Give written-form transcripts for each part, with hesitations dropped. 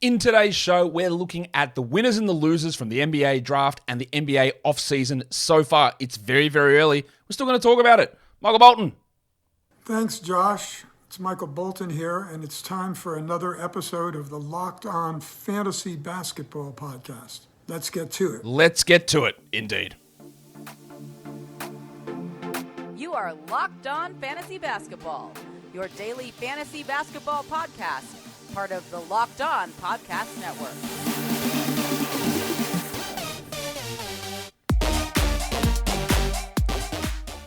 In today's show, we're looking at the winners and the losers from the NBA draft and the NBA offseason so far. It's very, very early. We're still going to talk about it. Michael Bolton. Thanks, Josh. It's Michael Bolton here, and it's time for another episode of the Locked On Fantasy Basketball Podcast. Let's get to it. Let's get to it, indeed. You are Locked On Fantasy Basketball, your daily fantasy basketball podcast, part of the Locked On Podcast Network.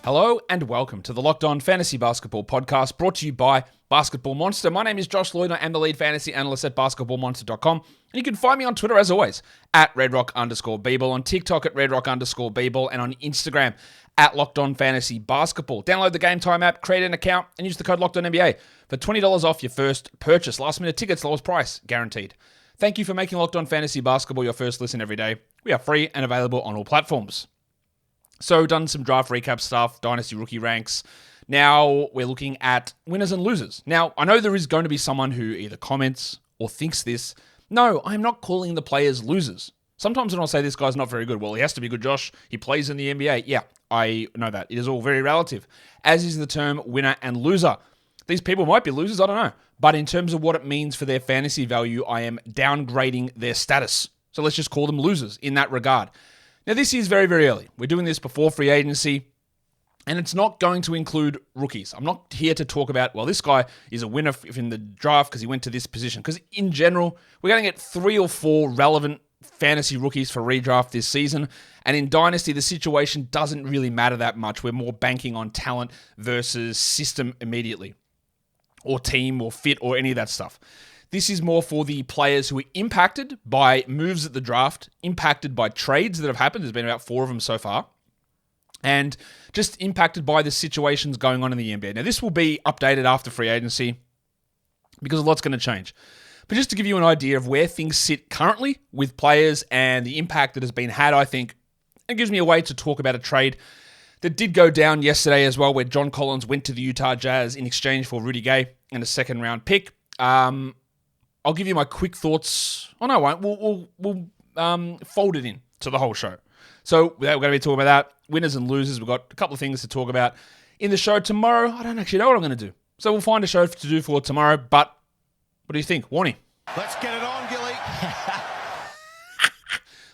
Hello and welcome to the Locked On Fantasy Basketball Podcast, brought to you by Basketball Monster. My name is Josh Lloyd. I am the lead fantasy analyst at basketballmonster.com. And you can find me on Twitter, as always, at redrock_bball, on TikTok at redrock_bball, and on Instagram at Locked On Fantasy Basketball. Download the Game Time app, create an account, and use the code Locked On NBA for $20 off your first purchase. Last minute tickets, lowest price, guaranteed. Thank you for making Locked On Fantasy Basketball your first listen every day. We are free and available on all platforms. So, done some draft recap stuff, Dynasty rookie ranks. Now, we're looking at winners and losers. Now, I know there is going to be someone who either comments or thinks this. No, I'm not calling the players losers. Sometimes when I'll say this guy's not very good, well, he has to be good, Josh. He plays in the NBA. Yeah, I know that. It is all very relative, as is the term winner and loser. These people might be losers, I don't know. But in terms of what it means for their fantasy value, I am downgrading their status. So let's just call them losers in that regard. Now, this is very, very early. We're doing this before free agency, and it's not going to include rookies. I'm not here to talk about, well, this guy is a winner in the draft because he went to this position. Because in general, we're going to get 3 or 4 relevant fantasy rookies for redraft this season. And in Dynasty, the situation doesn't really matter that much. We're more banking on talent versus system immediately, or team or fit or any of that stuff. This is more for the players who are impacted by moves at the draft, impacted by trades that have happened. There's been about 4 of them so far. And just impacted by the situations going on in the NBA. Now, this will be updated after free agency because a lot's going to change. But just to give you an idea of where things sit currently with players and the impact that has been had, I think it gives me a way to talk about a trade that did go down yesterday as well, where John Collins went to the Utah Jazz in exchange for Rudy Gay and a second-round pick. I'll give you my quick thoughts. Oh, no, I won't. We'll fold it in to the whole show. So we're going to be talking about that. Winners and losers. We've got a couple of things to talk about in the show tomorrow. I don't actually know what I'm going to do. So we'll find a show to do for tomorrow. But what do you think? Warnie. Let's get it on, Gilly.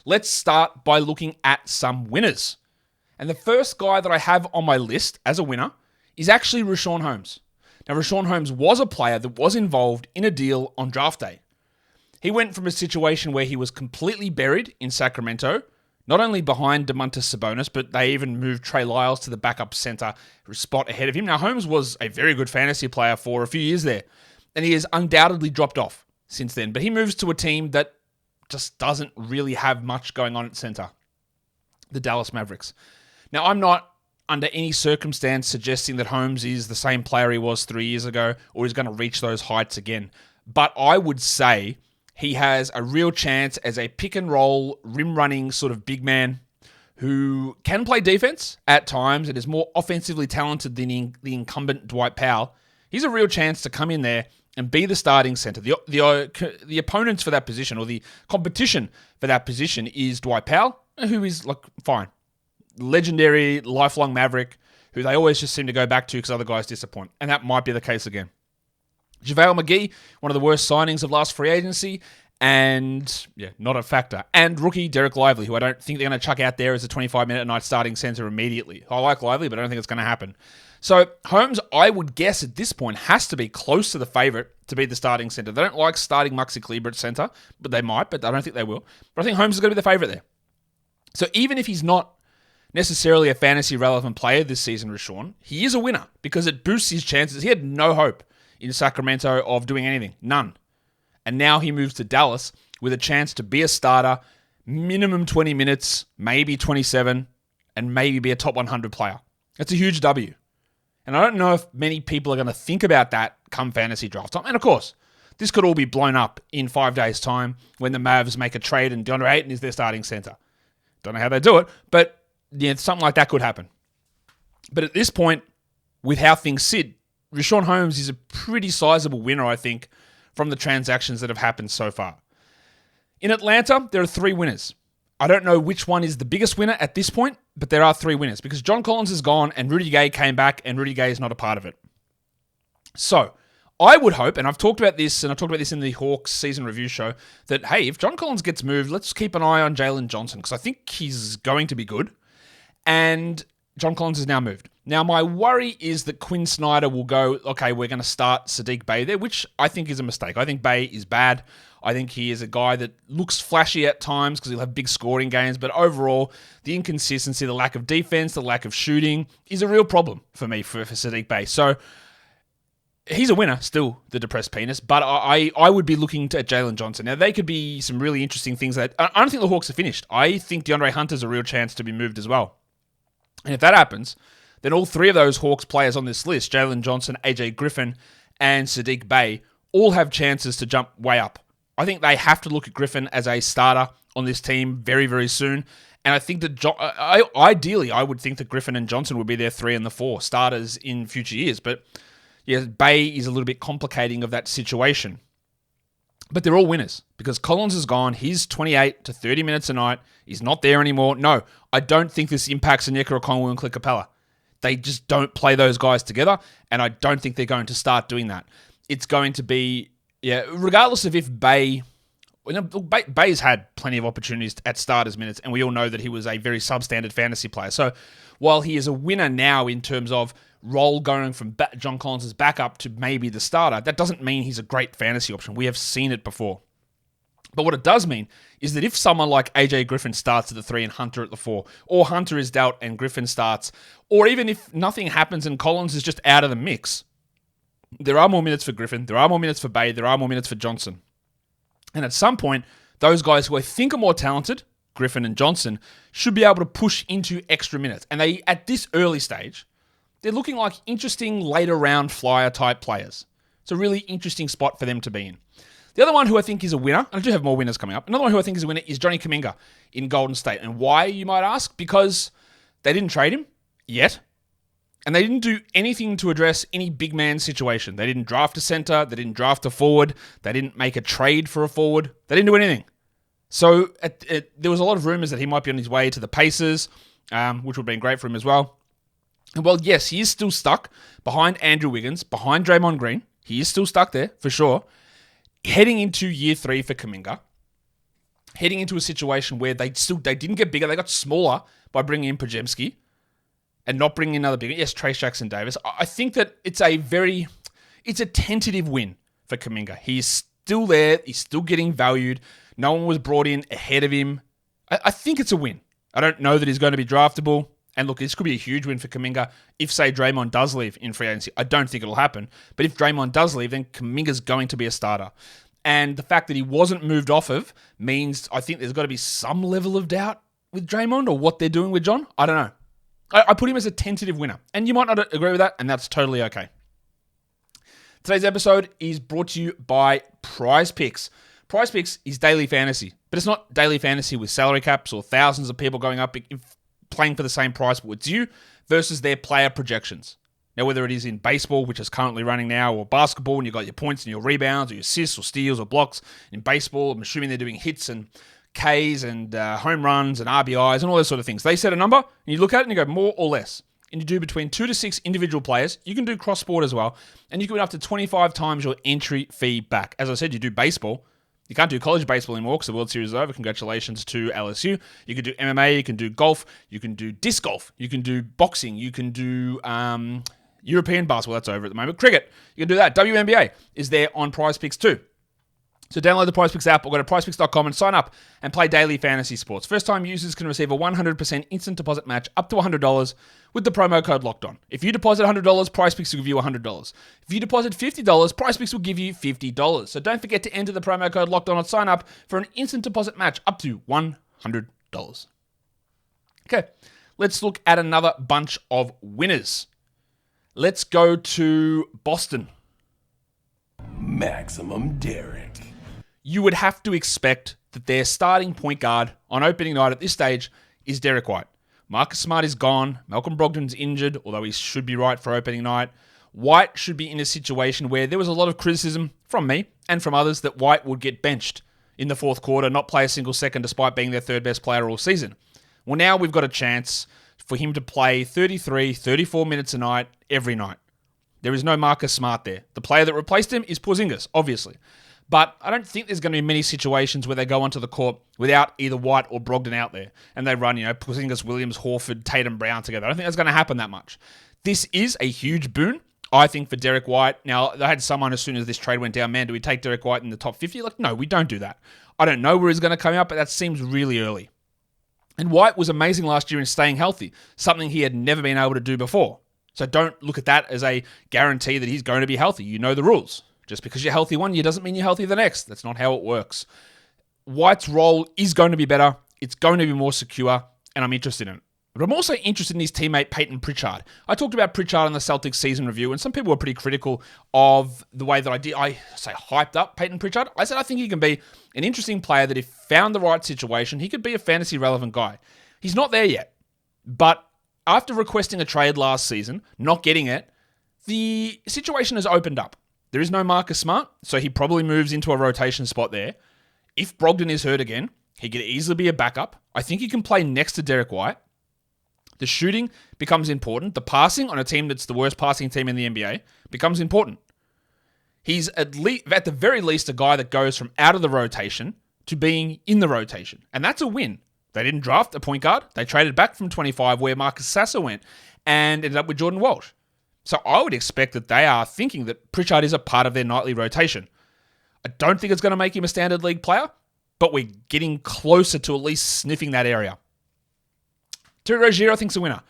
Let's start by looking at some winners. And the first guy that I have on my list as a winner is actually Richaun Holmes. Now, Richaun Holmes was a player that was involved in a deal on draft day. He went from a situation where he was completely buried in Sacramento, not only behind Domantas Sabonis, but they even moved Trey Lyles to the backup center spot ahead of him. Now, Holmes was a very good fantasy player for a few years there, and he has undoubtedly dropped off since then. But he moves to a team that just doesn't really have much going on at center, the Dallas Mavericks. Now, I'm not under any circumstance suggesting that Holmes is the same player he was 3 years ago or is going to reach those heights again. But I would say he has a real chance as a pick and roll, rim running sort of big man who can play defense at times and is more offensively talented than the incumbent Dwight Powell. He's a real chance to come in there and be the starting center. The opponents for that position, or the competition for that position, is Dwight Powell, who is fine. Legendary, lifelong Maverick, who they always just seem to go back to because other guys disappoint. And that might be the case again. JaVale McGee, one of the worst signings of last free agency, and not a factor. And rookie Derek Lively, who I don't think they're going to chuck out there as a 25-minute a night starting center immediately. I like Lively, but I don't think it's going to happen. So Holmes, I would guess at this point, has to be close to the favorite to be the starting center. They don't like starting Maxi Kleber at center, but they might, but I don't think they will. But I think Holmes is going to be the favorite there. So even if he's not necessarily a fantasy relevant player this season, Richaun, he is a winner because it boosts his chances. He had no hope in Sacramento of doing anything. None. And now he moves to Dallas with a chance to be a starter, minimum 20 minutes, maybe 27, and maybe be a top 100 player. That's a huge W. And I don't know if many people are going to think about that come fantasy draft time. And of course, this could all be blown up in 5 days' time when the Mavs make a trade and DeAndre Ayton is their starting center. Don't know how they do it, but something like that could happen. But at this point, with how things sit, Richaun Holmes is a pretty sizable winner, I think, from the transactions that have happened so far. In Atlanta, there are 3 winners. I don't know which one is the biggest winner at this point, but there are 3 winners because John Collins is gone and Rudy Gay came back and Rudy Gay is not a part of it. So I would hope, and I've talked about this, and I talked about this in the Hawks season review show, that, hey, if John Collins gets moved, let's keep an eye on Jalen Johnson because I think he's going to be good. And John Collins is now moved. Now, my worry is that Quinn Snyder will go, okay, we're going to start Saddiq Bey there, which I think is a mistake. I think Bey is bad. I think he is a guy that looks flashy at times because he'll have big scoring games, but overall, the inconsistency, the lack of defense, the lack of shooting is a real problem for me for Saddiq Bey. So he's a winner, still, the depressed penis, but I would be looking at Jalen Johnson. Now, they could be some really interesting things. I don't think the Hawks are finished. I think DeAndre Hunter's a real chance to be moved as well. And if that happens, then all 3 of those Hawks players on this list, Jalen Johnson, AJ Griffin, and Saddiq Bey, all have chances to jump way up. I think they have to look at Griffin as a starter on this team very, very soon. And I think that ideally, I would think that Griffin and Johnson would be their 3 and the 4 starters in future years. But yeah, Bey is a little bit complicating of that situation. But they're all winners because Collins is gone. He's 28 to 30 minutes a night. He's not there anymore. No, I don't think this impacts Onyeka Okongwu and Clint Capella. They just don't play those guys together, and I don't think they're going to start doing that. It's going to be, regardless of if Bey's had plenty of opportunities at starters minutes, and we all know that he was a very substandard fantasy player. So while he is a winner now in terms of role going from John Collins' backup to maybe the starter, that doesn't mean he's a great fantasy option. We have seen it before. But what it does mean is that if someone like AJ Griffin starts at the 3 and Hunter at the 4, or Hunter is dealt and Griffin starts, or even if nothing happens and Collins is just out of the mix, there are more minutes for Griffin, there are more minutes for Bey, there are more minutes for Johnson. And at some point, those guys who I think are more talented, Griffin and Johnson, should be able to push into extra minutes. And they, at this early stage, they're looking like interesting later round flyer type players. It's a really interesting spot for them to be in. The other one who I think is a winner, and I do have more winners coming up, another one who I think is a winner is Johnny Kuminga in Golden State. And why, you might ask? Because they didn't trade him yet, and they didn't do anything to address any big man situation. They didn't draft a center, they didn't draft a forward, they didn't make a trade for a forward, they didn't do anything. So there was a lot of rumors that he might be on his way to the Pacers, which would have been great for him as well. And well, yes, he is still stuck behind Andrew Wiggins, behind Draymond Green. He is still stuck there, for sure. Heading into year 3 for Kuminga, heading into a situation where they didn't get bigger, they got smaller by bringing in Podziemski and not bringing in another bigger. Yes, Trace Jackson Davis. I think that it's a tentative win for Kuminga. He's still there. He's still getting valued. No one was brought in ahead of him. I think it's a win. I don't know that he's going to be draftable. And look, this could be a huge win for Kuminga if, say, Draymond does leave in free agency. I don't think it'll happen. But if Draymond does leave, then Kuminga's going to be a starter. And the fact that he wasn't moved off of means I think there's got to be some level of doubt with Draymond or what they're doing with John. I don't know. I put him as a tentative winner. And you might not agree with that, and that's totally okay. Today's episode is brought to you by Prize Picks. Prize Picks is daily fantasy, but it's not daily fantasy with salary caps or thousands of people going up playing for the same price, but it's you versus their player projections. Now, whether it is in baseball, which is currently running now, or basketball, and you've got your points and your rebounds, or your assists, or steals, or blocks. In baseball, I'm assuming they're doing hits and Ks and home runs and RBIs and all those sort of things. They set a number, and you look at it and you go more or less. And you do between 2 to 6 individual players. You can do cross-sport as well, and you can win up to 25 times your entry fee back. As I said, you do baseball. You can't do college baseball anymore because the World Series is over. Congratulations to LSU. You can do MMA, you can do golf, you can do disc golf, you can do boxing, you can do European basketball. That's over at the moment. Cricket, you can do that. WNBA is there on Prize Picks too. So download the Prize Picks app or go to prizepicks.com and sign up and play daily fantasy sports. First-time users can receive a 100% instant deposit match up to $100 with the promo code LOCKEDON. If you deposit $100, Prize Picks will give you $100. If you deposit $50, Prize Picks will give you $50. So don't forget to enter the promo code LOCKEDON and sign up for an instant deposit match up to $100. Okay, let's look at another bunch of winners. Let's go to Boston. Maximum Derek. You would have to expect that their starting point guard on opening night at this stage is Derek White. Marcus Smart is gone. Malcolm Brogdon's injured, although he should be right for opening night. White should be in a situation where there was a lot of criticism from me and from others that White would get benched in the fourth quarter, not play a single second despite being their third best player all season. Well, now we've got a chance for him to play 33, 34 minutes a night, every night. There is no Marcus Smart there. The player that replaced him is Porzingis, obviously. But I don't think there's going to be many situations where they go onto the court without either White or Brogdon out there. And they run, Porzingis, Williams, Horford, Tatum, Brown together. I don't think that's going to happen that much. This is a huge boon, I think, for Derek White. Now, I had someone as soon as this trade went down, man, do we take Derek White in the top 50? Like, no, we don't do that. I don't know where he's going to come out, but that seems really early. And White was amazing last year in staying healthy, something he had never been able to do before. So don't look at that as a guarantee that he's going to be healthy. You know the rules. Just because you're healthy one year doesn't mean you're healthy the next. That's not how it works. White's role is going to be better. It's going to be more secure, and I'm interested in it. But I'm also interested in his teammate, Peyton Pritchard. I talked about Pritchard in the Celtics season review, and some people were pretty critical of the way that I hyped up Peyton Pritchard. I said I think he can be an interesting player that if found the right situation, he could be a fantasy relevant guy. He's not there yet. But after requesting a trade last season, not getting it, the situation has opened up. There is no Marcus Smart, so he probably moves into a rotation spot there. If Brogdon is hurt again, he could easily be a backup. I think he can play next to Derek White. The shooting becomes important. The passing on a team that's the worst passing team in the NBA becomes important. He's at the very least a guy that goes from out of the rotation to being in the rotation. And that's a win. They didn't draft a point guard. They traded back from 25 where Marcus Sasser went and ended up with Jordan Walsh. So I would expect that they are thinking that Pritchard is a part of their nightly rotation. I don't think it's going to make him a standard league player, but we're getting closer to at least sniffing that area. Terry Rozier, I think, is a winner.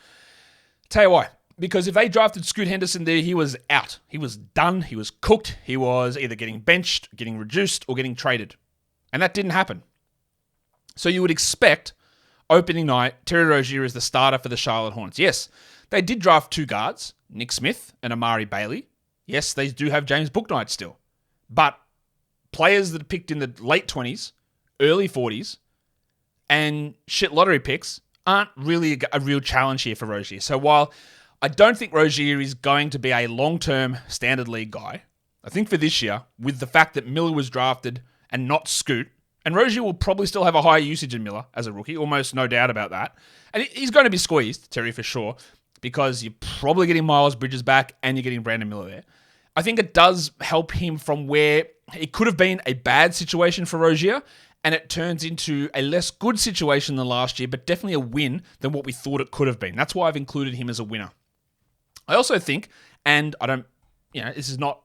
Tell you why. Because if they drafted Scoot Henderson there, he was out. He was done. He was cooked. He was either getting benched, getting reduced, or getting traded. And that didn't happen. So you would expect opening night, Terry Rozier is the starter for the Charlotte Hornets. Yes, they did draft two guards, Nick Smith and Amari Bailey. Yes, they do have James Bouknight still. But players that are picked in the late 20s, early 40s, and shit lottery picks aren't really a real challenge here for Rozier. So while I don't think Rozier is going to be a long-term standard league guy, I think for this year, with the fact that Miller was drafted and not Scoot, and Rozier will probably still have a higher usage than Miller as a rookie, almost no doubt about that. And he's going to be squeezed, Terry, for sure, because you're probably getting Miles Bridges back and you're getting Brandon Miller there. I think it does help him from where it could have been a bad situation for Rozier, and it turns into a less good situation than last year, but definitely a win than what we thought it could have been. That's why I've included him as a winner. I also think, and I don't, this is not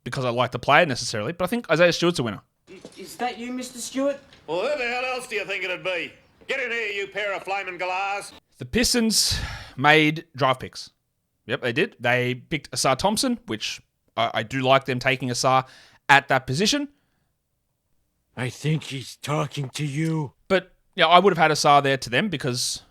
because I like the player necessarily, but I think Isaiah Stewart's a winner. Is that you, Mr. Stewart? Well, who the hell else do you think it'd be? Get in here, you pair of flaming galahs. The Pistons made draft picks. Yep, they did. They picked Asar Thompson, which I do like them taking Asar at that position. I think he's talking to you. But I would have had Asar there to them because,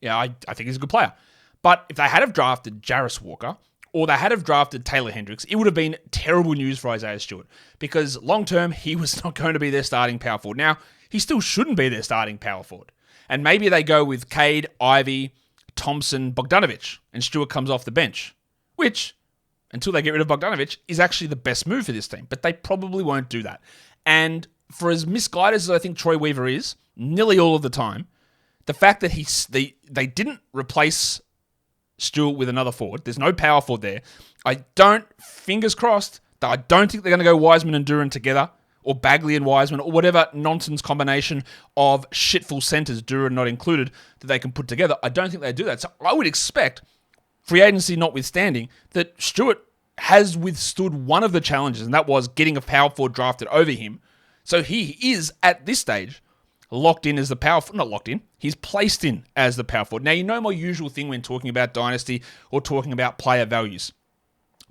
I think he's a good player. But if they had have drafted Jarris Walker or they had have drafted Taylor Hendricks, it would have been terrible news for Isaiah Stewart because long-term, he was not going to be their starting power forward. Now, he still shouldn't be their starting power forward. And maybe they go with Cade, Ivy, Thompson, Bogdanovic, and Stewart comes off the bench, which, until they get rid of Bogdanovic, is actually the best move for this team. But they probably won't do that. And for as misguided as I think Troy Weaver is, nearly all of the time, the fact that they didn't replace Stewart with another forward, there's no power forward there. Fingers crossed, that I don't think they're going to go Wiseman and Duran together, or Bagley and Wiseman, or whatever nonsense combination of shitful centers, Duran not included, that they can put together. I don't think they do that. So I would expect, free agency notwithstanding, that Stewart has withstood one of the challenges, and that was getting a power forward drafted over him. So he is, at this stage, locked in as the power forward. Not locked in. He's placed in as the power forward. Now, you know my usual thing when talking about dynasty or talking about player values.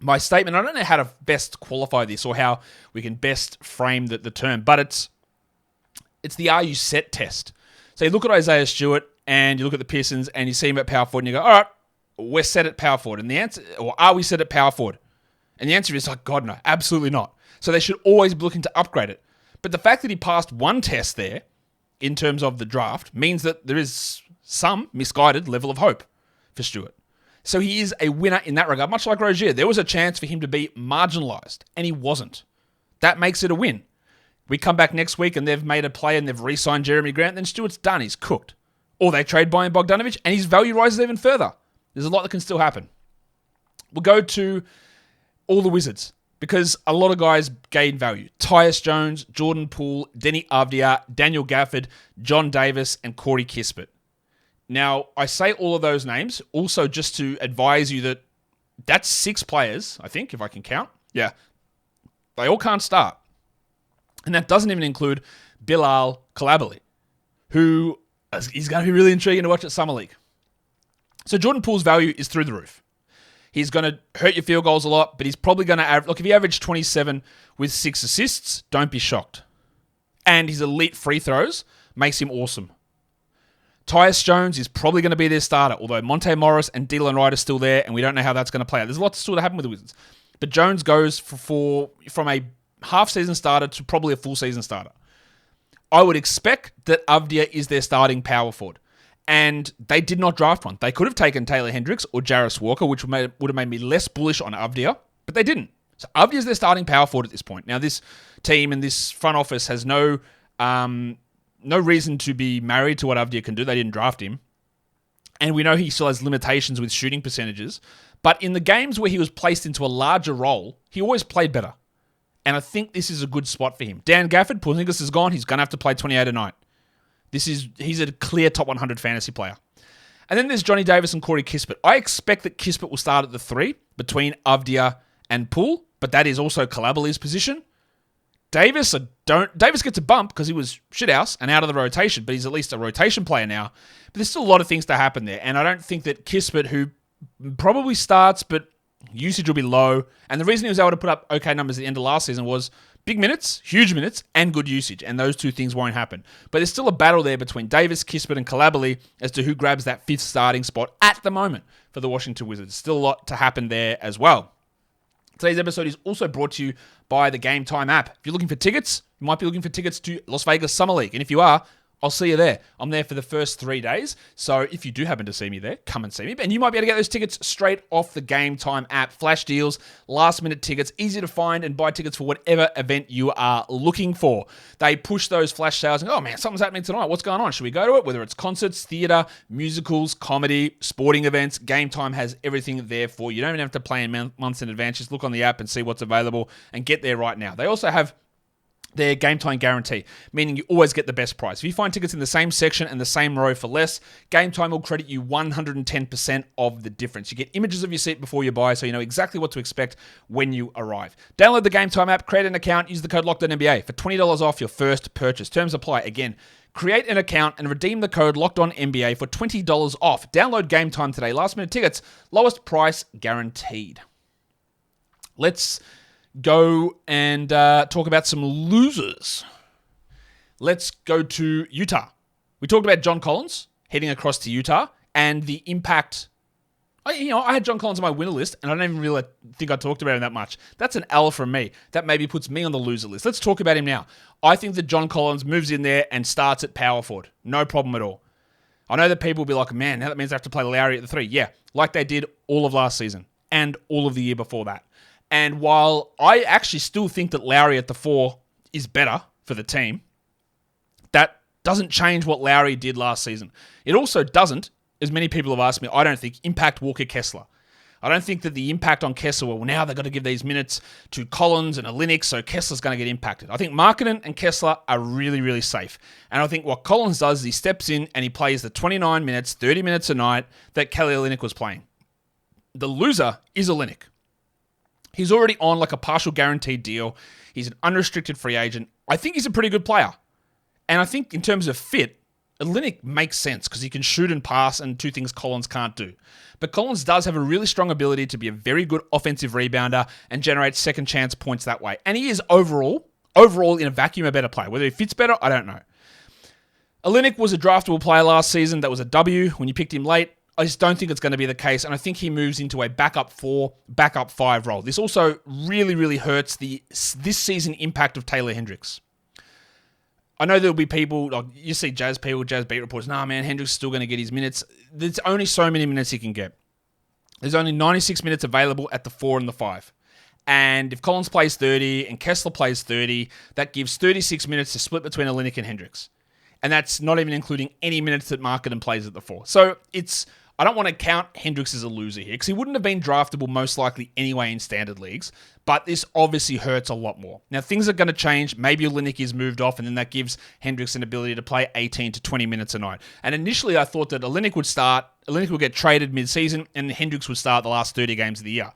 My statement, I don't know how to best qualify this or how we can best frame the term, but it's the are you set test. So you look at Isaiah Stewart and you look at the Pistons and you see him at power forward and you go, all right, we're set at power forward. And the answer, or are we set at power forward? And the answer is like, God, no, absolutely not. So they should always be looking to upgrade it. But the fact that he passed one test there in terms of the draft means that there is some misguided level of hope for Stewart. So he is a winner in that regard, much like Rozier. There was a chance for him to be marginalized, and he wasn't. That makes it a win. We come back next week and they've made a play and they've re-signed Jeremy Grant, then Stewart's done. He's cooked. Or they trade Bojan Bogdanovic and his value rises even further. There's a lot that can still happen. We'll go to all the Wizards because a lot of guys gain value. Tyus Jones, Jordan Poole, Denny Avdia, Daniel Gafford, John Davis, and Corey Kispert. Now, I say all of those names also just to advise you that that's 6 players, I think, if I can count. Yeah. They all can't start. And that doesn't even include Bilal Coulibaly, who is going to be really intriguing to watch at Summer League. So Jordan Poole's value is through the roof. He's going to hurt your field goals a lot, but he's probably going to average... Look, if he averaged 27 with 6 assists, don't be shocked. And his elite free throws makes him awesome. Tyus Jones is probably going to be their starter, although Monte Morris and Dylan Wright are still there, and we don't know how that's going to play out. There's a lot still to happen with the Wizards. But Jones goes from a half-season starter to probably a full-season starter. I would expect that Avdia is their starting power forward. And they did not draft one. They could have taken Taylor Hendricks or Jarris Walker, which would have made me less bullish on Avdia, but they didn't. So Avdia is their starting power forward at this point. Now, this team and this front office has no reason to be married to what Avdia can do. They didn't draft him. And we know he still has limitations with shooting percentages. But in the games where he was placed into a larger role, he always played better. And I think this is a good spot for him. Dan Gafford, Porzingis is gone. He's going to have to play 28 a night. He's a clear top 100 fantasy player. And then there's Johnny Davis and Corey Kispert. I expect that Kispert will start at the 3 between Avdia and Poole, but that is also Coulibaly's position. Davis gets a bump because he was shithouse and out of the rotation, but he's at least a rotation player now. But there's still a lot of things to happen there. And I don't think that Kispert, who probably starts, but usage will be low. And the reason he was able to put up okay numbers at the end of last season was big minutes, huge minutes, and good usage. And those two things won't happen. But there's still a battle there between Davis, Kispert, and Coulibaly as to who grabs that 5th starting spot at the moment for the Washington Wizards. Still a lot to happen there as well. Today's episode is also brought to you by the Game Time app. If you're looking for tickets, you might be looking for tickets to Las Vegas Summer League. And if you are, I'll see you there. I'm there for the first 3 days. So if you do happen to see me there, come and see me. And you might be able to get those tickets straight off the Game Time app. Flash deals, last minute tickets, easy to find and buy tickets for whatever event you are looking for. They push those flash sales and go, oh man, something's happening tonight. What's going on? Should we go to it? Whether it's concerts, theater, musicals, comedy, sporting events, Game Time has everything there for you. You don't even have to plan months in advance. Just look on the app and see what's available and get there right now. They also have their Game Time guarantee, meaning you always get the best price. If you find tickets in the same section and the same row for less, Game Time will credit you 110% of the difference. You get images of your seat before you buy, so you know exactly what to expect when you arrive. Download the Game Time app, create an account, use the code LOCKEDONNBA for $20 off your first purchase. Terms apply. Again, create an account and redeem the code LOCKEDONNBA for $20 off. Download Game Time today. Last minute tickets, lowest price guaranteed. Let's go and talk about some losers. Let's go to Utah. We talked about John Collins heading across to Utah and the impact. I had John Collins on my winner list, and I don't even really think I talked about him that much. That's an L from me. That maybe puts me on the loser list. Let's talk about him now. I think that John Collins moves in there and starts at power forward. No problem at all. I know that people will be like, man, now that means I have to play Lowry at the 3. Yeah, like they did all of last season and all of the year before that. And while I actually still think that Lowry at the 4 is better for the team, that doesn't change what Lowry did last season. It also doesn't, as many people have asked me, I don't think, impact Walker Kessler. I don't think that the impact on Kessler, well, now they've got to give these minutes to Collins and Olynyk, so Kessler's going to get impacted. I think Markkanen and Kessler are really, really safe. And I think what Collins does is he steps in and he plays the 29 minutes, 30 minutes a night that Kelly Olynyk was playing. The loser is Olynyk. He's already on like a partial guaranteed deal. He's an unrestricted free agent. I think he's a pretty good player. And I think in terms of fit, Olynyk makes sense because he can shoot and pass and two things Collins can't do. But Collins does have a really strong ability to be a very good offensive rebounder and generate second chance points that way. And he is overall in a vacuum a better player. Whether he fits better, I don't know. Olynyk was a draftable player last season. That was a W when you picked him late. I just don't think it's going to be the case, and I think he moves into a backup 4, backup 5 role. This also really, really hurts this season impact of Taylor Hendricks. I know there'll be people, like you see Jazz beat reports, nah man, Hendricks is still going to get his minutes. There's only so many minutes he can get. There's only 96 minutes available at the 4 and the 5. And if Collins plays 30 and Kessler plays 30, that gives 36 minutes to split between Olynyk and Hendricks. And that's not even including any minutes that Markkanen plays at the 4. So I don't want to count Hendricks as a loser here because he wouldn't have been draftable most likely anyway in standard leagues. But this obviously hurts a lot more. Now, things are going to change. Maybe Olynyk is moved off, and then that gives Hendricks an ability to play 18 to 20 minutes a night. And initially, I thought that Olynyk would get traded mid-season, and Hendricks would start the last 30 games of the year.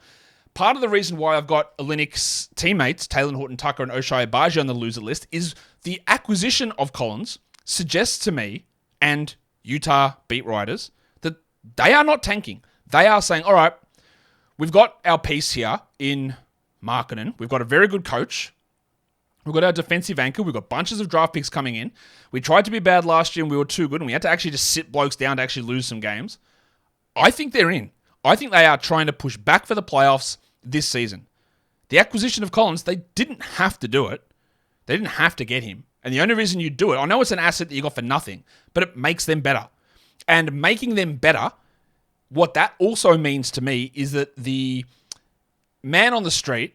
Part of the reason why I've got Olynyk's teammates, Taylor Horton-Tucker and Ochai Agbaji, on the loser list is the acquisition of Collins suggests to me and Utah beat writers that they are not tanking. They are saying, all right, we've got our piece here in Markkanen. We've got a very good coach. We've got our defensive anchor. We've got bunches of draft picks coming in. We tried to be bad last year and we were too good and we had to actually just sit blokes down to actually lose some games. I think they're in. I think they are trying to push back for the playoffs this season. The acquisition of Collins, they didn't have to do it. They didn't have to get him. And the only reason you do it, I know it's an asset that you got for nothing, but it makes them better. And making them better, what that also means to me is that the man on the street,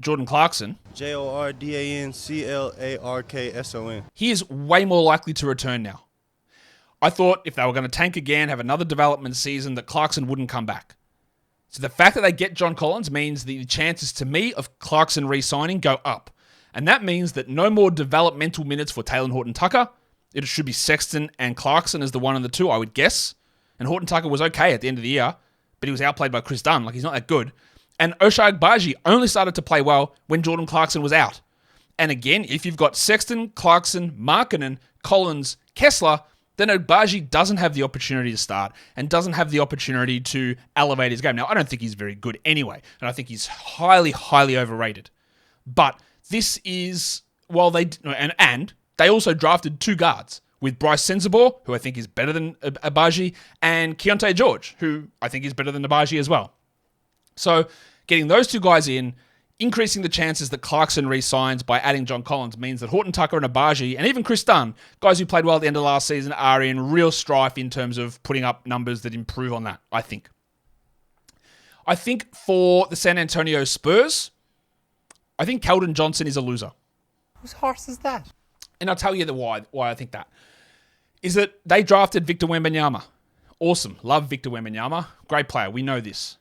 Jordan Clarkson, JordanClarkson, he is way more likely to return now. I thought if they were going to tank again, have another development season, that Clarkson wouldn't come back. So the fact that they get John Collins means the chances to me of Clarkson re-signing go up. And that means that no more developmental minutes for Taylor Horton-Tucker. It should be Sexton and Clarkson as the 1 and the 2, I would guess. And Horton-Tucker was okay at the end of the year, but he was outplayed by Chris Dunn. Like, he's not that good. And Ochai Agbaji only started to play well when Jordan Clarkson was out. And again, if you've got Sexton, Clarkson, Markkanen, Collins, Kessler, then Agbaji doesn't have the opportunity to start and doesn't have the opportunity to elevate his game. Now, I don't think he's very good anyway, and I think he's highly, highly overrated. But this is, and they also drafted 2 guards with Bryce Sensabaugh, who I think is better than Agbaji, and Keontae George, who I think is better than Agbaji as well. So getting those 2 guys in, increasing the chances that Clarkson re-signs by adding John Collins means that Horton-Tucker and Agbaji, and even Chris Dunn, guys who played well at the end of last season, are in real strife in terms of putting up numbers that improve on that, I think. I think for the San Antonio Spurs, I think Keldon Johnson is a loser. Whose horse is that? And I'll tell you why I think that. Is that they drafted Victor Wembanyama. Awesome. Love Victor Wembanyama. Great player. We know this.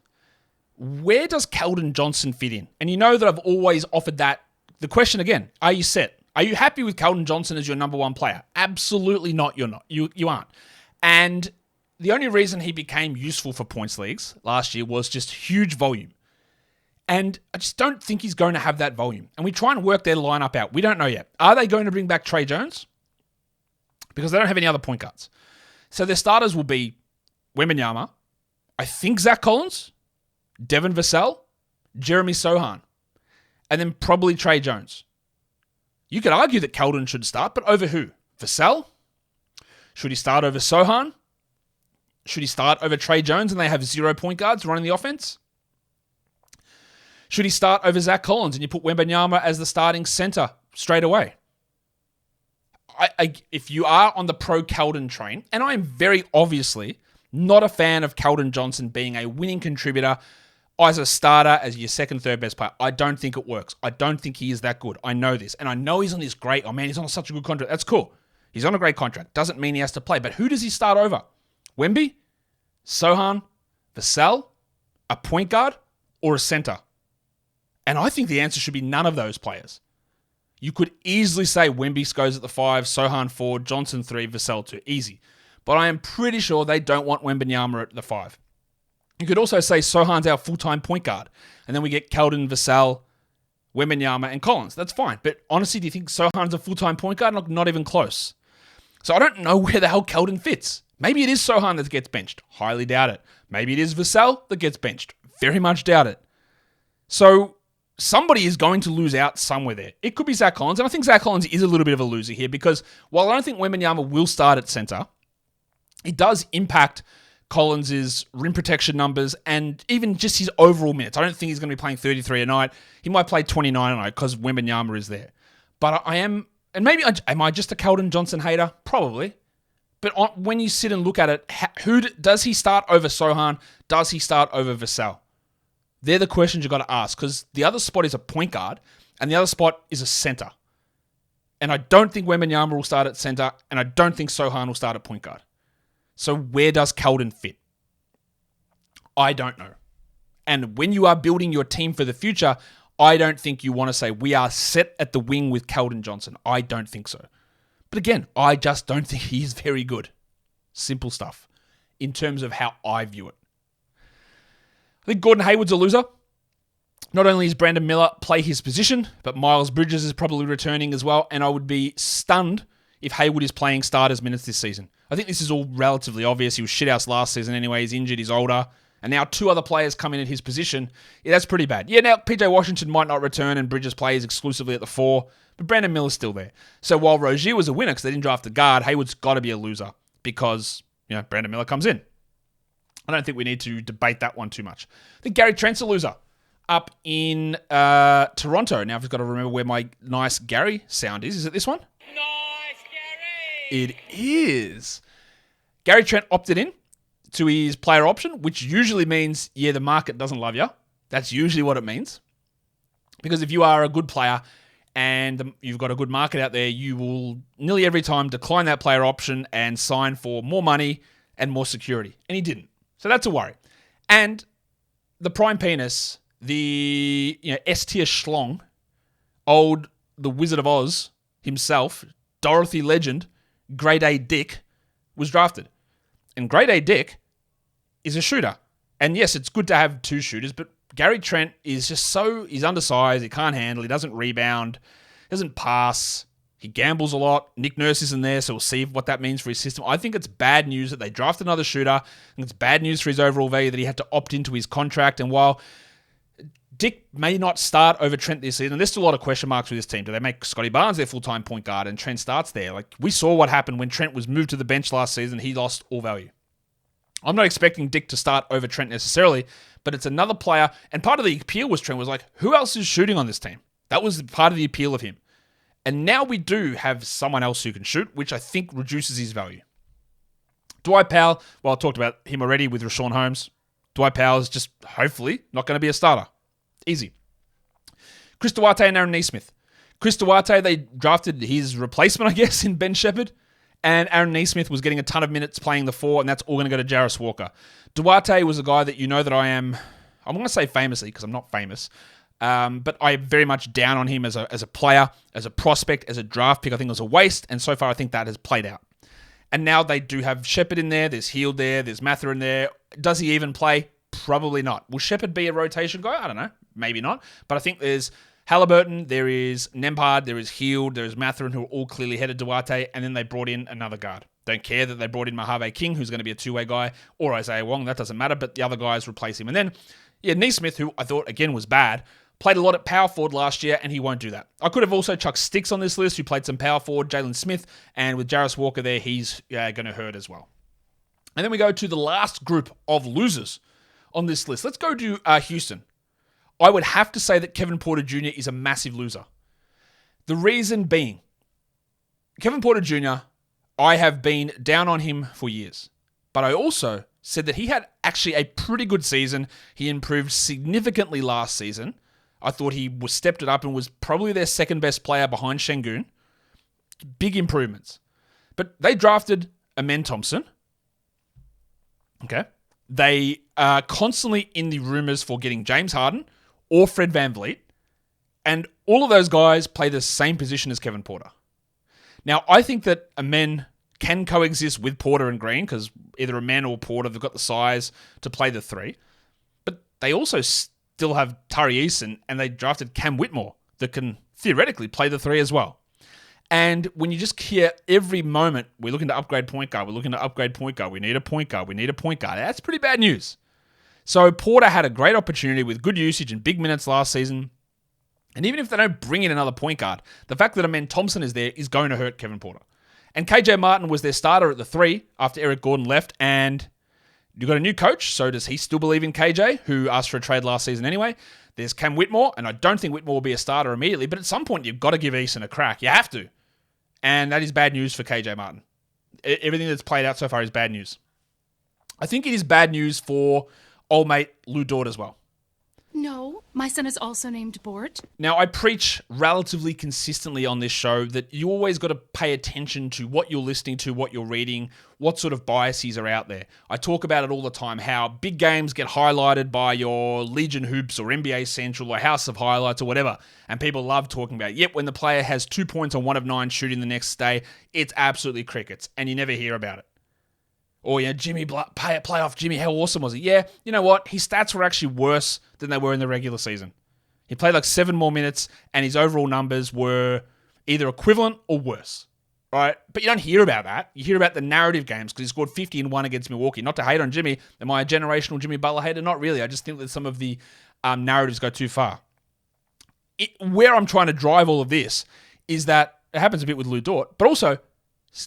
Where does Keldon Johnson fit in? And you know that I've always offered that. The question again, are you set? Are you happy with Keldon Johnson as your number 1 player? Absolutely not. You're not. You aren't. And the only reason he became useful for points leagues last year was just huge volume. And I just don't think he's going to have that volume. And we try and work their lineup out. We don't know yet. Are they going to bring back Trey Jones? Because they don't have any other point guards. So their starters will be Wembanyama, I think Zach Collins, Devin Vassell, Jeremy Sohan, and then probably Trey Jones. You could argue that Keldon should start, but over who? Vassell? Should he start over Sohan? Should he start over Trey Jones and they have 0 point guards running the offense? Should he start over Zach Collins and you put Wembanyama as the starting center straight away? If you are on the pro-Keldon train, and I am very obviously not a fan of Keldon Johnson being a winning contributor as a starter, as your 2nd, 3rd best player, I don't think it works. I don't think he is that good. I know this. And I know he's on this great, he's on such a good contract. That's cool. He's on a great contract. Doesn't mean he has to play. But who does he start over? Wemby? Sohan? Vassell? A point guard? Or a center? And I think the answer should be none of those players. You could easily say Wemby goes at the 5, Sohan 4, Johnson 3, Vassell 2. Easy. But I am pretty sure they don't want Wembanyama at the 5. You could also say Sohan's our full-time point guard. And then we get Keldon, Vassell, Wembanyama, and Collins. That's fine. But honestly, do you think Sohan's a full-time point guard? Not even close. So I don't know where the hell Keldon fits. Maybe it is Sohan that gets benched. Highly doubt it. Maybe it is Vassell that gets benched. Very much doubt it. So somebody is going to lose out somewhere there. It could be Zach Collins, and I think Zach Collins is a little bit of a loser here because while I don't think Wembanyama will start at center, it does impact Collins' rim protection numbers and even just his overall minutes. I don't think he's going to be playing 33 a night. He might play 29 a night because Wembanyama is there. But am I just a Keldon Johnson hater? Probably. But when you sit and look at it, does he start over Sohan? Does he start over Vassell? They're the questions you got to ask, because the other spot is a point guard and the other spot is a center. And I don't think Wembanyama will start at center, and I don't think Sohan will start at point guard. So where does Keldon fit? I don't know. And when you are building your team for the future, I don't think you want to say we are set at the wing with Keldon Johnson. I don't think so. But again, I just don't think he's very good. Simple stuff in terms of how I view it. I think Gordon Hayward's a loser. Not only is Brandon Miller play his position, but Miles Bridges is probably returning as well, and I would be stunned if Hayward is playing starters minutes this season. I think this is all relatively obvious. He was shithouse last season anyway. He's injured, he's older, and now 2 other players come in at his position. Yeah, that's pretty bad. Yeah, now PJ Washington might not return and Bridges plays exclusively at the 4, but Brandon Miller's still there. So while Rozier was a winner because they didn't draft a guard, Hayward's got to be a loser because, Brandon Miller comes in. I don't think we need to debate that one too much. I think Gary Trent's a loser up in Toronto. Now I've just got to remember where my nice Gary sound is. Is it this one? Nice, Gary! It is. Gary Trent opted in to his player option, which usually means, the market doesn't love you. That's usually what it means. Because if you are a good player and you've got a good market out there, you will nearly every time decline that player option and sign for more money and more security. And he didn't. So that's a worry. And the prime penis, the S-tier schlong, the Wizard of Oz himself, Dorothy Legend, Grade A Dick, was drafted. And Grade A Dick is a shooter. And yes, it's good to have 2 shooters, but Gary Trent is just he's undersized, he can't handle, he doesn't rebound, doesn't pass, he gambles a lot. Nick Nurse isn't there, so we'll see what that means for his system. I think it's bad news that they draft another shooter, and it's bad news for his overall value that he had to opt into his contract. And while Dick may not start over Trent this season, there's still a lot of question marks with this team. Do they make Scotty Barnes their full-time point guard and Trent starts there? Like, we saw what happened when Trent was moved to the bench last season. He lost all value. I'm not expecting Dick to start over Trent necessarily, but it's another player. And part of the appeal was Trent was like, who else is shooting on this team? That was part of the appeal of him. And now we do have someone else who can shoot, which I think reduces his value. Dwight Powell, well, I talked about him already with Richaun Holmes. Dwight Powell is just hopefully not going to be a starter. Easy. Chris Duarte and Aaron Nesmith. Chris Duarte, they drafted his replacement, I guess, in Ben Shepherd. And Aaron Nesmith was getting a ton of minutes playing the 4, and that's all going to go to Jarris Walker. Duarte was a guy that you know that I'm going to say famously because I'm not famous, but I'm very much down on him as a player, as a prospect, as a draft pick. I think it was a waste, and so far I think that has played out. And now they do have Shepherd in there, there's Hield there, there's Mather in there. Does he even play? Probably not. Will Shepherd be a rotation guy? I don't know. Maybe not. But I think there's Halliburton, there is Nembhard, there is Hield, there is Mathurin, who are all clearly headed Duarte, and then they brought in another guard. Don't care that they brought in Mojave King, who's going to be a 2-way guy, or Isaiah Wong, that doesn't matter, but the other guys replace him. And then, Nesmith, who I thought, again, was bad, played a lot at power forward last year, and he won't do that. I could have also chucked Sticks on this list, who played some power forward, Jalen Smith, and with Jarris Walker there, he's going to hurt as well. And then we go to the last group of losers on this list. Let's go to Houston. I would have to say that Kevin Porter Jr. is a massive loser. The reason being, Kevin Porter Jr., I have been down on him for years. But I also said that he had actually a pretty good season. He improved significantly last season. I thought he was stepped it up and was probably their second best player behind Şengün. Big improvements. But they drafted Amen Thompson. Okay. They are constantly in the rumors for getting James Harden or Fred VanVleet. And all of those guys play the same position as Kevin Porter. Now, I think that Amen can coexist with Porter and Green because either Amen or Porter, they've got the size to play the 3. But they also still have Tari Eason, and they drafted Cam Whitmore that can theoretically play the 3 as well. And when you just hear every moment, we're looking to upgrade point guard, we're looking to upgrade point guard, we need a point guard, we need a point guard, that's pretty bad news. So Porter had a great opportunity with good usage and big minutes last season. And even if they don't bring in another point guard, the fact that Amen Thompson is there is going to hurt Kevin Porter. And KJ Martin was their starter at the 3 after Eric Gordon left. And you got a new coach, so does he still believe in KJ, who asked for a trade last season anyway? There's Cam Whitmore, and I don't think Whitmore will be a starter immediately, but at some point you've got to give Eason a crack. You have to. And that is bad news for KJ Martin. Everything that's played out so far is bad news. I think it is bad news for old mate Lou Dort as well. No, my son is also named Bort. Now, I preach relatively consistently on this show that you always got to pay attention to what you're listening to, what you're reading, what sort of biases are out there. I talk about it all the time, how big games get highlighted by your Legion Hoops or NBA Central or House of Highlights or whatever, and people love talking about it. Yet when the player has 2 points on 1 of 9 shooting the next day, it's absolutely crickets, and you never hear about it. Or, Jimmy, playoff Jimmy, how awesome was he? Yeah, you know what? His stats were actually worse than they were in the regular season. He played like 7 more minutes, and his overall numbers were either equivalent or worse. Right? But you don't hear about that. You hear about the narrative games because he scored 50 and 1 against Milwaukee. Not to hate on Jimmy. Am I a generational Jimmy Butler hater? Not really. I just think that some of the narratives go too far. Where I'm trying to drive all of this is that it happens a bit with Lou Dort, but also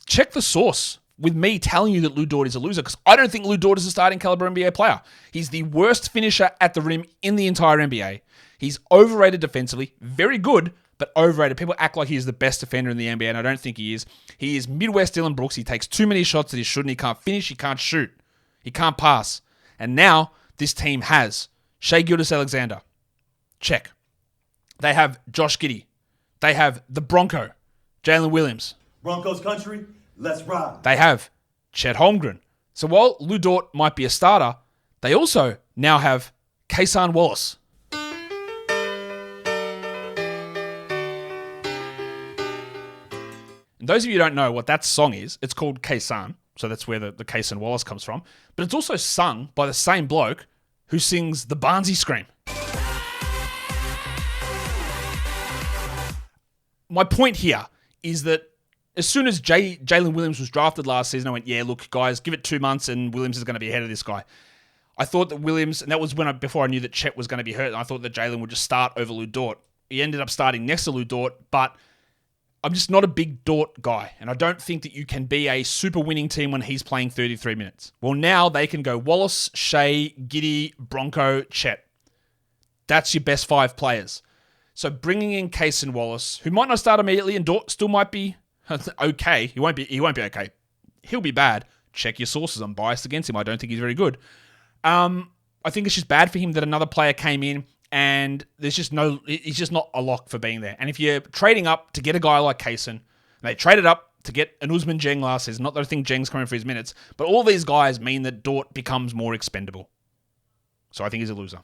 check the source with me telling you that Lou Dort is a loser, because I don't think Lou Dort is a starting caliber NBA player. He's the worst finisher at the rim in the entire NBA. He's overrated defensively, very good, but overrated. People act like he's the best defender in the NBA, and I don't think he is. He is Midwest Dylan Brooks. He takes too many shots that he shouldn't. He can't finish. He can't shoot. He can't pass. And now this team has Shai Gilgeous-Alexander. Check. They have Josh Giddey. They have the Bronco, Jalen Williams. Broncos country. Let's ride. They have Chet Holmgren. So while Lou Dort might be a starter, they also now have Kason Wallace. And those of you who don't know what that song is, it's called Kason. So that's where the Kason Wallace comes from. But it's also sung by the same bloke who sings the Barnesy Scream. My point here is that as soon as Jalen Williams was drafted last season, I went, yeah, look, guys, give it 2 months and Williams is going to be ahead of this guy. I thought that Williams, and that was before I knew that Chet was going to be hurt, and I thought that Jalen would just start over Lou Dort. He ended up starting next to Lou Dort, but I'm just not a big Dort guy, and I don't think that you can be a super winning team when he's playing 33 minutes. Well, now they can go Wallace, Shai, Giddey, Bronco, Chet. That's your best 5 players. So bringing in Kason Wallace, who might not start immediately, and Dort still might be okay. He won't be okay. He'll be bad. Check your sources. I'm biased against him. I don't think he's very good. I think it's just bad for him that another player came in and he's just not a lock for being there. And if you're trading up to get a guy like Kason, and they traded up to get an Usman Jeng last season, not that I think Jeng's coming for his minutes, but all these guys mean that Dort becomes more expendable. So I think he's a loser.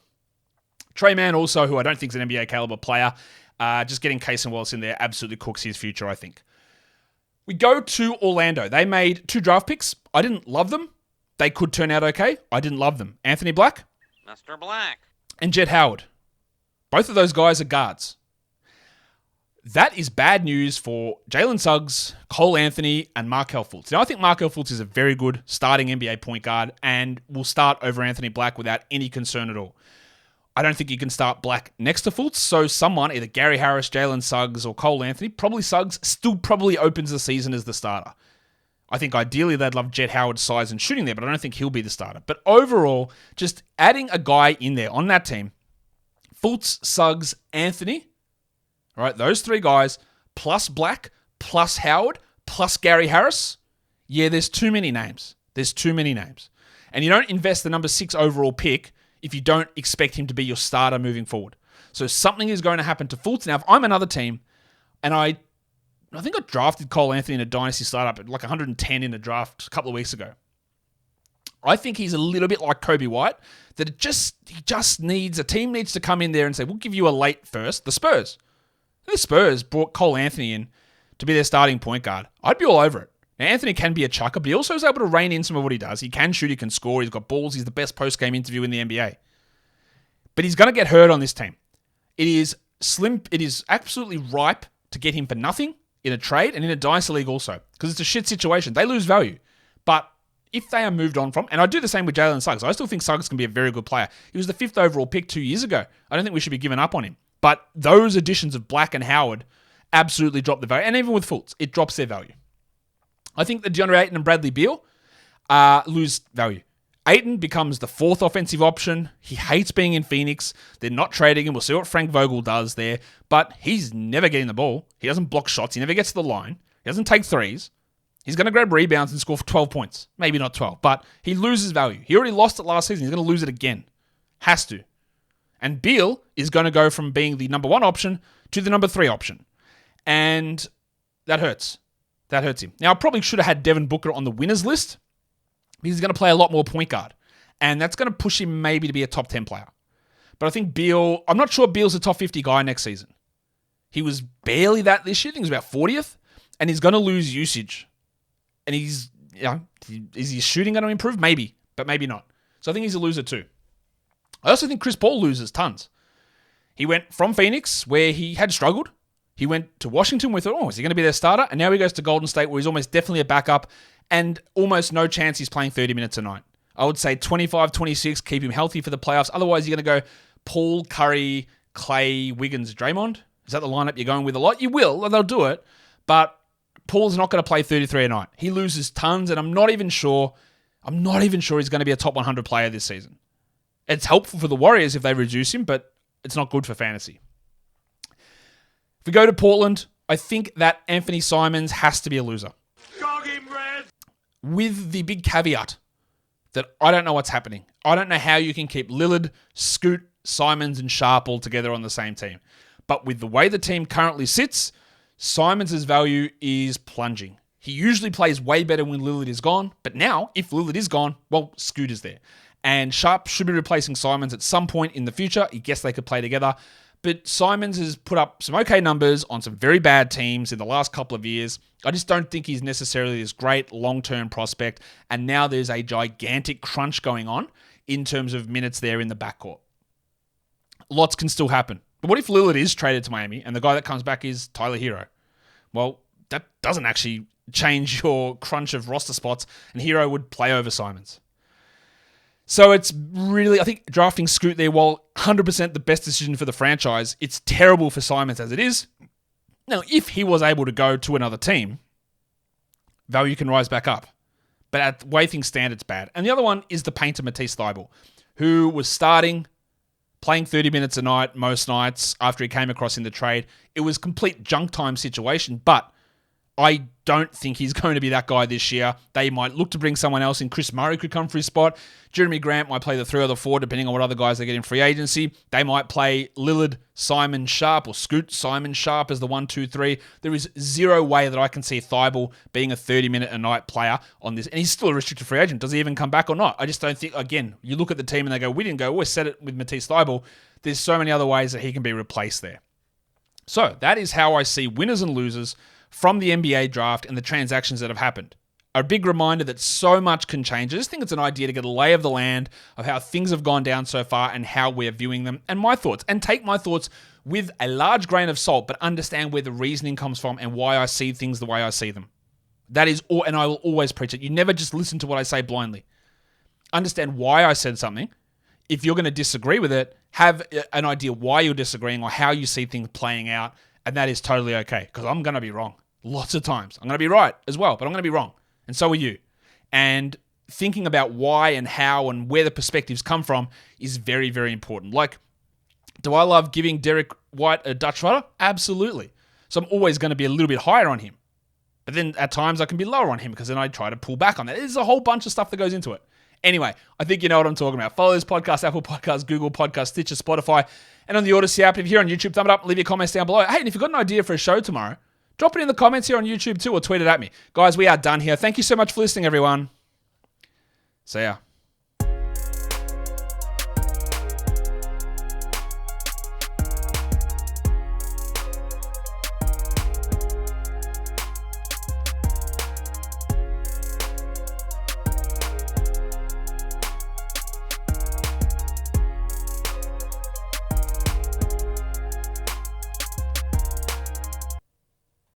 Trey Mann also, who I don't think is an NBA caliber player, just getting Kason Wallace in there absolutely cooks his future, I think. We go to Orlando. They made 2 draft picks. I didn't love them. They could turn out okay. I didn't love them. Anthony Black. Mr. Black. And Jet Howard. Both of those guys are guards. That is bad news for Jalen Suggs, Cole Anthony, and Markelle Fultz. Now, I think Markelle Fultz is a very good starting NBA point guard and will start over Anthony Black without any concern at all. I don't think you can start Black next to Fultz, so someone, either Gary Harris, Jalen Suggs, or Cole Anthony, probably Suggs, still probably opens the season as the starter. I think ideally they'd love Jet Howard's size and shooting there, but I don't think he'll be the starter. But overall, just adding a guy in there on that team, Fultz, Suggs, Anthony, all right, those 3 guys, plus Black, plus Howard, plus Gary Harris, yeah, there's too many names. There's too many names. And you don't invest the number 6 overall pick if you don't expect him to be your starter moving forward. So something is going to happen to Fultz. Now, if I'm another team, and I think I drafted Cole Anthony in a dynasty startup at like 110 in a draft a couple of weeks ago. I think he's a little bit like Kobe White, that he just needs, a team needs to come in there and say, we'll give you a late first. The Spurs. And the Spurs brought Cole Anthony in to be their starting point guard. I'd be all over it. Now, Anthony can be a chucker, but he also is able to rein in some of what he does. He can shoot, he can score, he's got balls, he's the best post-game interview in the NBA. But he's going to get hurt on this team. It is absolutely ripe to get him for nothing in a trade and in a dynasty league also, because it's a shit situation. They lose value. But if they are moved on from, and I do the same with Jalen Suggs, I still think Suggs can be a very good player. He was the 5th overall pick 2 years ago. I don't think we should be giving up on him. But those additions of Black and Howard absolutely drop the value. And even with Fultz, it drops their value. I think that DeAndre Ayton and Bradley Beal lose value. Ayton becomes the 4th offensive option. He hates being in Phoenix. They're not trading him. We'll see what Frank Vogel does there. But he's never getting the ball. He doesn't block shots. He never gets to the line. He doesn't take threes. He's going to grab rebounds and score for 12 points. Maybe not 12, but he loses value. He already lost it last season. He's going to lose it again. Has to. And Beal is going to go from being the number 1 option to the number 3 option. And that hurts. That hurts him. Now, I probably should have had Devin Booker on the winners list because he's going to play a lot more point guard. And that's going to push him maybe to be a top 10 player. But I think Beal, I'm not sure Beal's a top 50 guy next season. He was barely that this year. I think he was about 40th. And he's going to lose usage. And is his shooting going to improve? Maybe, but maybe not. So I think he's a loser too. I also think Chris Paul loses tons. He went from Phoenix, where he had struggled. He went to Washington, where we thought, is he going to be their starter? And now he goes to Golden State, where he's almost definitely a backup and almost no chance he's playing 30 minutes a night. I would say 25, 26, keep him healthy for the playoffs. Otherwise, you're going to go Paul, Curry, Clay, Wiggins, Draymond. Is that the lineup you're going with a lot? You will, they'll do it. But Paul's not going to play 33 a night. He loses tons, and I'm not even sure he's going to be a top 100 player this season. It's helpful for the Warriors if they reduce him, but it's not good for fantasy. If we go to Portland, I think that Anthony Simons has to be a loser. Dog him, Red! With the big caveat that I don't know what's happening. I don't know how you can keep Lillard, Scoot, Simons, and Sharp all together on the same team. But with the way the team currently sits, Simons' value is plunging. He usually plays way better when Lillard is gone, but now, if Lillard is gone, well, Scoot is there. And Sharp should be replacing Simons at some point in the future. I guess they could play together. But Simons has put up some okay numbers on some very bad teams in the last couple of years. I just don't think he's necessarily this great long-term prospect. And now there's a gigantic crunch going on in terms of minutes there in the backcourt. Lots can still happen. But what if Lillard is traded to Miami and the guy that comes back is Tyler Hero? Well, that doesn't actually change your crunch of roster spots, and Hero would play over Simons. So it's really, I think drafting Scoot there, while 100% the best decision for the franchise, it's terrible for Simons as it is. Now, if he was able to go to another team, value can rise back up. But at the way things stand, it's bad. And the other one is the painter Matisse Thybulle, who was starting, playing 30 minutes a night most nights after he came across in the trade. It was a complete junk time situation, but I don't think he's going to be that guy this year. They might look to bring someone else in. Chris Murray could come for his spot. Jeremy Grant might play the 3 or the 4, depending on what other guys they get in free agency. They might play Lillard, Simon, Sharp, or Scoot, Simon, Sharp as the 1, 2, 3. There is zero way that I can see Thybulle being a 30-minute-a-night player on this. And he's still a restricted free agent. Does he even come back or not? I just don't think, again, you look at the team and they go, we didn't go, we set it with Matisse Thybulle. There's so many other ways that he can be replaced there. So that is how I see winners and losers from the NBA draft and the transactions that have happened. A big reminder that so much can change. I just think it's an idea to get a lay of the land of how things have gone down so far and how we're viewing them and my thoughts. And take my thoughts with a large grain of salt, but understand where the reasoning comes from and why I see things the way I see them. That is all, and I will always preach it. You never just listen to what I say blindly. Understand why I said something. If you're going to disagree with it, have an idea why you're disagreeing or how you see things playing out, and that is totally okay, because I'm going to be wrong lots of times. I'm going to be right as well, but I'm going to be wrong. And so are you. And thinking about why and how and where the perspectives come from is very, very important. Like, do I love giving Derek White a Dutch rudder? Absolutely. So I'm always going to be a little bit higher on him. But then at times I can be lower on him because then I try to pull back on that. There's a whole bunch of stuff that goes into it. Anyway, I think you know what I'm talking about. Follow this podcast, Apple Podcasts, Google Podcasts, Stitcher, Spotify, and on the Odyssey app. If you're on YouTube, thumb it up, leave your comments down below. Hey, and if you've got an idea for a show tomorrow, drop it in the comments here on YouTube too, or tweet it at me. Guys, we are done here. Thank you so much for listening, everyone. See ya.